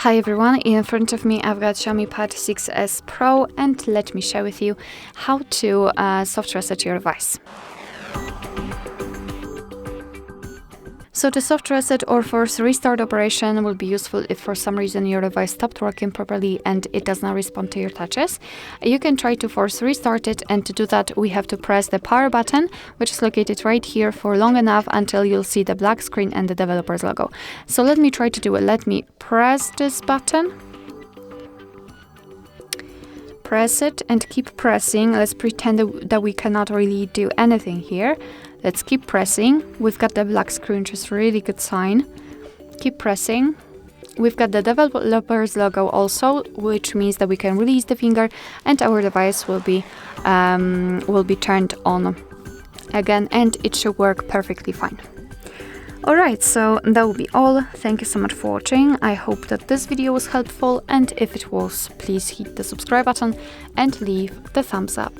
Hi everyone, in front of me I've got XIAOMI Pad 6S Pro, and let me share with you how to soft reset your device. So the soft reset or force restart operation will be useful if for some reason your device stopped working properly and it does not respond to your touches. You can try to force restart it, and to do that we have to press the power button, which is located right here, for long enough until you'll see the black screen and the developer's logo. So let me try to do it. Let me press this button. Press it and keep pressing. Let's pretend that we cannot really do anything here. Let's keep pressing. We've got the black screen, which is a really good sign. Keep pressing. We've got the developer's logo also, which means that we can release the finger and our device will be turned on again, and it should work perfectly fine. Alright, so that will be all. Thank you so much for watching. I hope that this video was helpful, and if it was, please hit the subscribe button and leave the thumbs up.